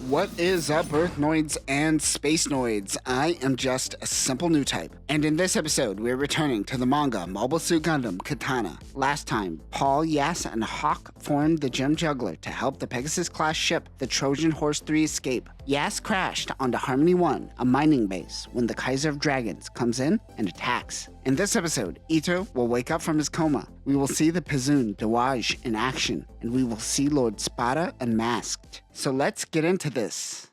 What is up, Earthnoids and Spacenoids? I am just a simple Newtype, and in this episode, we're returning to the manga Mobile Suit Gundam Katana. Last time, Paul, Yas, and Hawk formed the Gem Juggler to help the Pegasus-class ship, the Trojan Horse 3, escape. Yas crashed onto Harmony 1, a mining base, when the Kaiser of Dragons comes in and attacks. In this episode, Ito will wake up from his coma. We will see the Pizun Dewaj in action, and we will see Lord Spada unmasked. So let's get into this.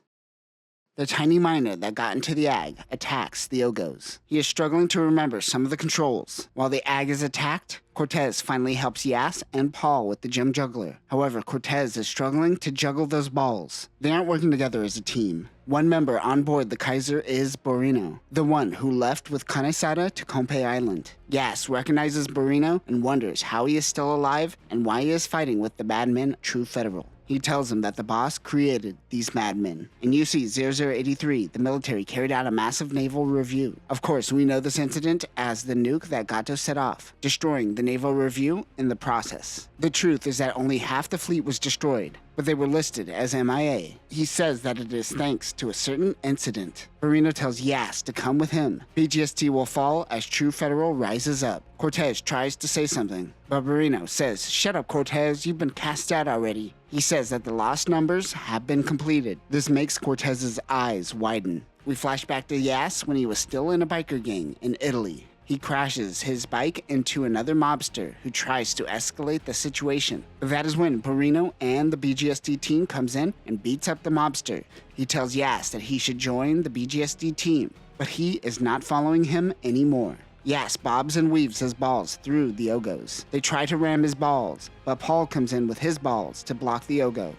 The tiny miner that got into the Ag attacks the Ogos. He is struggling to remember some of the controls. While the Ag is attacked, Cortez finally helps Yas and Paul with the Gem Juggler. However, Cortez is struggling to juggle those balls. They aren't working together as a team. One member on board the Kaiser is Borino, the one who left with Kanesada to Konpei Island. Yas recognizes Borino and wonders how he is still alive and why he is fighting with the bad men True Federal. He tells him that the boss created these madmen. In UC-0083, the military carried out a massive naval review. Of course, we know this incident as the nuke that Gato set off, destroying the naval review in the process. The truth is that only half the fleet was destroyed, but they were listed as MIA. He says that it is thanks to a certain incident. Borino tells Yas to come with him. BGST will fall as True Federal rises up. Cortez tries to say something, but Borino says, "Shut up, Cortez, you've been cast out already." He says that the lost numbers have been completed. This makes Cortez's eyes widen. We flash back to Yas when he was still in a biker gang in Italy. He crashes his bike into another mobster who tries to escalate the situation. That is when Borino and the BGSD team comes in and beats up the mobster. He tells Yas that he should join the BGSD team, but he is not following him anymore. Yas bobs and weaves his balls through the Ogos. They try to ram his balls, but Paul comes in with his balls to block the Ogo.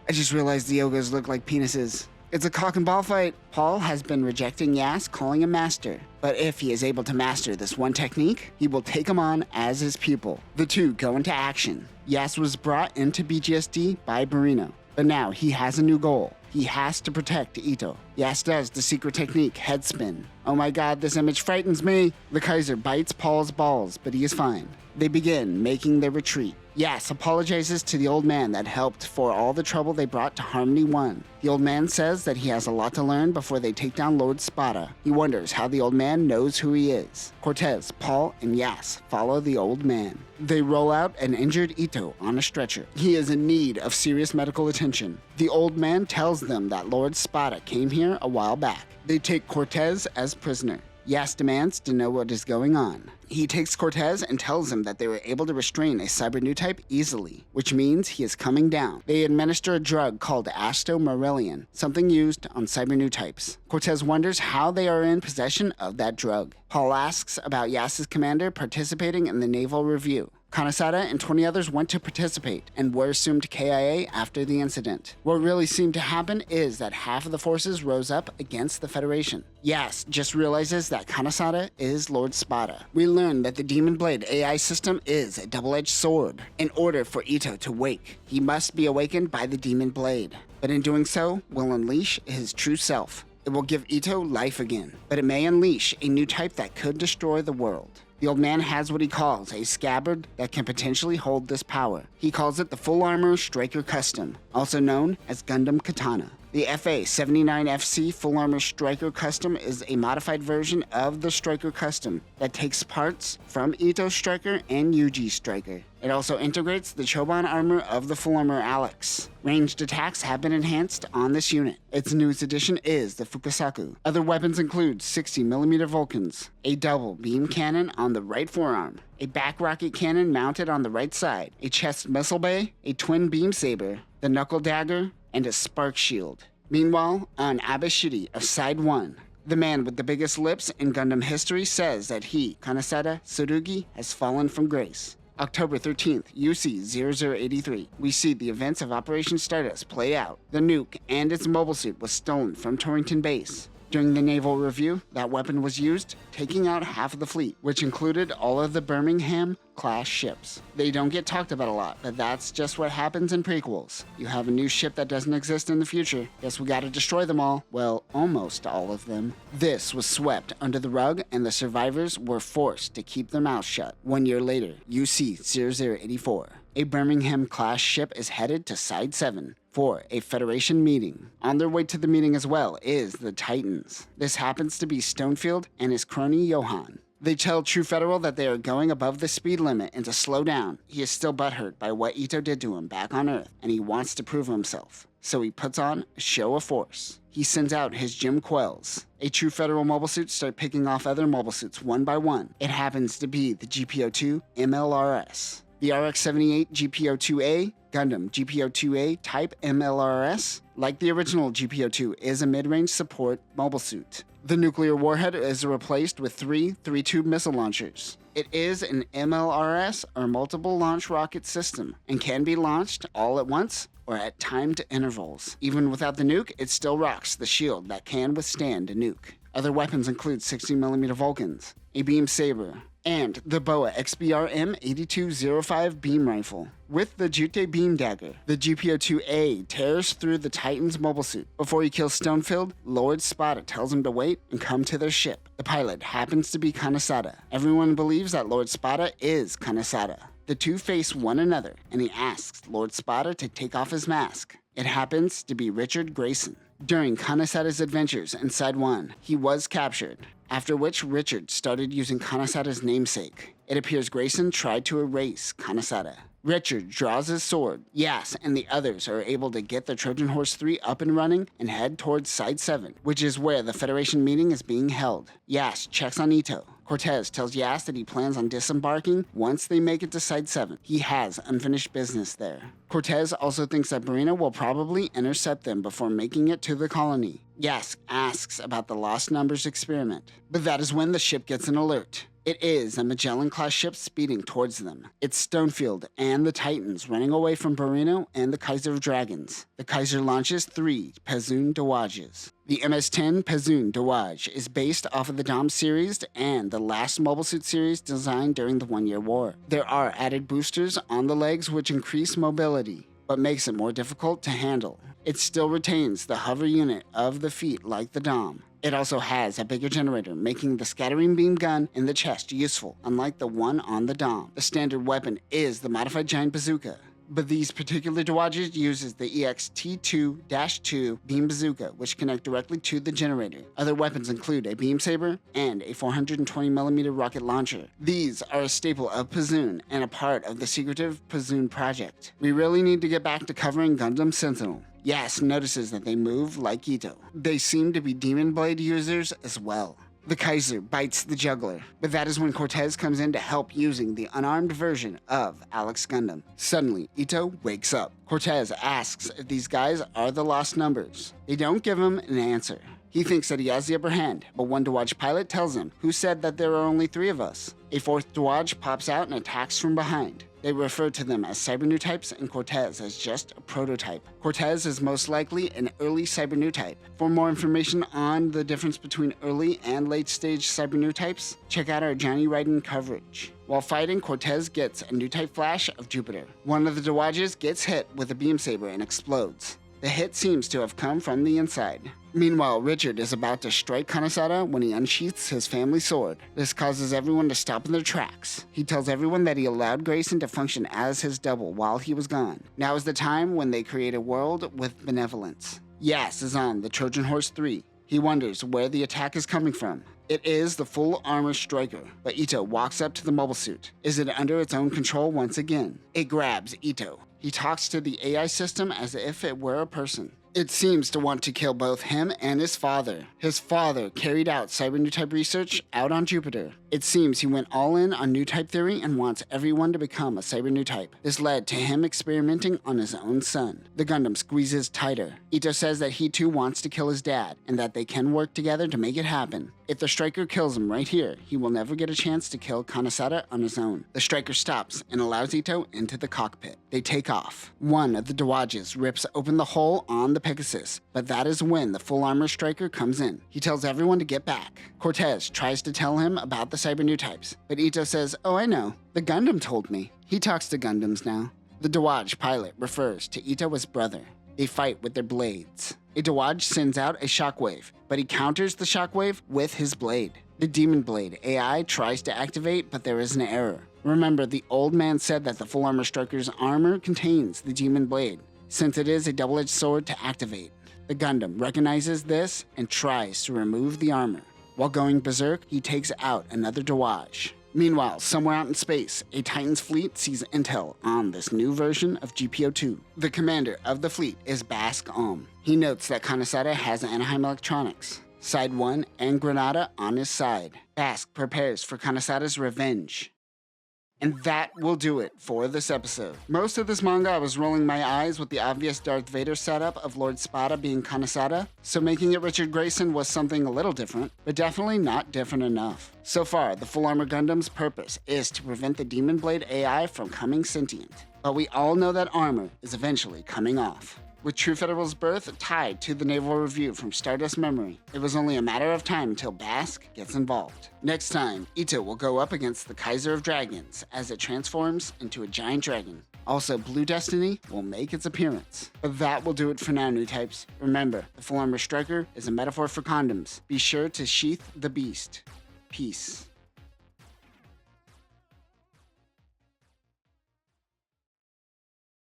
I just realized the Ogos look like penises. It's a cock and ball fight. Paul has been rejecting Yas, calling him master. But if he is able to master this one technique, he will take him on as his pupil. The two go into action. Yas was brought into BGSD by Borino, but now he has a new goal. He has to protect Ito. Yas does the secret technique, head spin. Oh my god, this image frightens me. The Kaiser bites Paul's balls, but he is fine. They begin making their retreat. Yas apologizes to the old man that helped for all the trouble they brought to Harmony 1. The old man says that he has a lot to learn before they take down Lord Spada. He wonders how the old man knows who he is. Cortez, Paul, and Yas follow the old man. They roll out an injured Ito on a stretcher. He is in need of serious medical attention. The old man tells them that Lord Spada came here a while back. They take Cortez as prisoner. Yas demands to know what is going on. He takes Cortez and tells him that they were able to restrain a cyber Newtype easily, which means he is coming down. They administer a drug called Astomarellian, something used on cyber Newtypes. Cortez wonders how they are in possession of that drug. Paul asks about Yas's commander participating in the naval review. Kanesada and 20 others went to participate and were assumed KIA after the incident. What really seemed to happen is that half of the forces rose up against the Federation. Yas just realizes that Kanesada is Lord Spada. We learn that the Demon Blade AI system is a double-edged sword. In order for Ito to wake, he must be awakened by the Demon Blade. But in doing so, will unleash his true self. It will give Ito life again, but it may unleash a new type that could destroy the world. The old man has what he calls a scabbard that can potentially hold this power. He calls it the Full Armor Striker Custom, also known as Gundam Katana. The FA-79FC Full Armor Striker Custom is a modified version of the Striker Custom that takes parts from Ito's Striker and Yuji's Striker. It also integrates the Choban armor of the Full Armor Alex. Ranged attacks have been enhanced on this unit. Its newest addition is the Fukasaku. Other weapons include 60mm Vulcans, a double beam cannon on the right forearm, a back rocket cannon mounted on the right side, a chest missile bay, a twin beam saber, the knuckle dagger, and a spark shield. Meanwhile, on Abashiri of Side 1, the man with the biggest lips in Gundam history says that he, Kanesada Tsurugi, has fallen from grace. October 13th, UC-0083, we see the events of Operation Stardust play out. The nuke and its mobile suit was stolen from Torrington Base. During the naval review, that weapon was used, taking out half of the fleet, which included all of the Birmingham-class ships. They don't get talked about a lot, but that's just what happens in prequels. You have a new ship that doesn't exist in the future. Guess we gotta destroy them all. Well, almost all of them. This was swept under the rug, and the survivors were forced to keep their mouths shut. 1 year later, UC-0084. A Birmingham-class ship is headed to Side 7 for a Federation meeting. On their way to the meeting as well is the Titans. This happens to be Stonefield and his crony Johan. They tell True Federal that they are going above the speed limit and to slow down. He is still butthurt by what Ito did to him back on Earth, and he wants to prove himself. So he puts on a show of force. He sends out his Jim Quells. A True Federal mobile suit start picking off other mobile suits one by one. It happens to be the GPO-2 MLRS. The RX-78 GPO-2A, Gundam GPO-2A Type MLRS, like the original GPO-2, is a mid-range support mobile suit. The nuclear warhead is replaced with three 3-tube missile launchers. It is an MLRS or multiple launch rocket system and can be launched all at once or at timed intervals. Even without the nuke, it still rocks the shield that can withstand a nuke. Other weapons include 60mm Vulcans, a beam saber, and the BOA XBR M8205 beam rifle. With the Jute beam dagger, the GPO-2A tears through the Titan's mobile suit. Before he kills Stonefield, Lord Spada tells him to wait and come to their ship. The pilot happens to be Kanesada. Everyone believes that Lord Spada is Kanesada. The two face one another, and he asks Lord Spada to take off his mask. It happens to be Richard Grayson. During Kanesada's adventures in Side 1, he was captured, after which Richard started using Kanesada's namesake. It appears Grayson tried to erase Kanesada. Richard draws his sword. Yas and the others are able to get the Trojan Horse 3 up and running and head towards Side 7, which is where the Federation meeting is being held. Yas checks on Ito. Cortez tells Yas that he plans on disembarking once they make it to Side 7. He has unfinished business there. Cortez also thinks that Marina will probably intercept them before making it to the colony. Yas asks about the Lost Numbers experiment, but that is when the ship gets an alert. It is a Magellan-class ship speeding towards them. It's Stonefield and the Titans running away from Barino and the Kaiser of Dragons. The Kaiser launches 3 Pezun Dawages. The MS-10 Pezun Dawaj is based off of the Dom series and the last mobile suit series designed during the One-Year War. There are added boosters on the legs which increase mobility, but makes it more difficult to handle. It still retains the hover unit of the feet like the Dom. It also has a bigger generator, making the scattering beam gun in the chest useful, unlike the one on the Dom. The standard weapon is the modified giant bazooka, but these particular Dawages uses the EX-T2-2 beam bazooka, which connect directly to the generator. Other weapons include a beam saber and a 420mm rocket launcher. These are a staple of Pezun and a part of the secretive Pezun project. We really need to get back to covering Gundam Sentinel. Yas notices that they move like Ito. They seem to be Demon Blade users as well. The Kaiser bites the juggler, but that is when Cortez comes in to help using the unarmed version of Alex Gundam. Suddenly, Ito wakes up. Cortez asks if these guys are the Lost Numbers. They don't give him an answer. He thinks that he has the upper hand, but one Dawaj pilot tells him, "Who said that there are only 3 of us?" A 4th Dawaj pops out and attacks from behind. They refer to them as Cyber Newtypes and Cortez as just a prototype. Cortez is most likely an early Cyber Newtype. For more information on the difference between early and late stage Cyber Newtypes, check out our Johnny Raiden coverage. While fighting, Cortez gets a Newtype flash of Jupiter. One of the Dawages gets hit with a beam saber and explodes. The hit seems to have come from the inside. Meanwhile, Richard is about to strike Kanesada when he unsheaths his family sword. This causes everyone to stop in their tracks. He tells everyone that he allowed Grayson to function as his double while he was gone. Now is the time when they create a world with benevolence. Yas is on the Trojan Horse 3. He wonders where the attack is coming from. It is the full armor striker, but Ito walks up to the mobile suit. Is it under its own control once again? It grabs Ito. He talks to the AI system as if it were a person. It seems to want to kill both him and his father. His father carried out Cyber Newtype research out on Jupiter. It seems he went all in on Newtype theory and wants everyone to become a Cyber Newtype. This led to him experimenting on his own son. The Gundam squeezes tighter. Ito says that he too wants to kill his dad and that they can work together to make it happen. If the striker kills him right here, he will never get a chance to kill Kanesada on his own. The striker stops and allows Ito into the cockpit. They take off. One of the Dawages rips open the hole on the Pegasus, but that is when the full armor striker comes in. He tells everyone to get back. Cortez tries to tell him about the Cyber Newtypes, but Ito says, "Oh, I know. The Gundam told me." He talks to Gundams now. The Dawaj pilot refers to Ito as brother. They fight with their blades. A Dawaj sends out a shockwave, but he counters the shockwave with his blade. The Demon Blade AI tries to activate, but there is an error. Remember, the old man said that the full armor striker's armor contains the demon blade, since it is a double-edged sword to activate. The Gundam recognizes this and tries to remove the armor. While going berserk, he takes out another Dawaj. Meanwhile, somewhere out in space, a Titan's fleet sees intel on this new version of GPO-2. The commander of the fleet is Bask Om. He notes that Kanasada has Anaheim Electronics, Side 1, and Granada on his side. Bask prepares for Kanasada's revenge. And that will do it for this episode. Most of this manga I was rolling my eyes with the obvious Darth Vader setup of Lord Spada being Kanasada, so making it Richard Grayson was something a little different, but definitely not different enough. So far, the Full Armor Gundam's purpose is to prevent the Demon Blade AI from coming sentient. But we all know that armor is eventually coming off. With True Federal's birth tied to the Naval Review from Stardust memory, it was only a matter of time until Bask gets involved. Next time, Ito will go up against the Kaiser of Dragons as it transforms into a giant dragon. Also, Blue Destiny will make its appearance. But that will do it for now, Newtypes. Remember, the Full Armor Striker is a metaphor for condoms. Be sure to sheath the beast. Peace.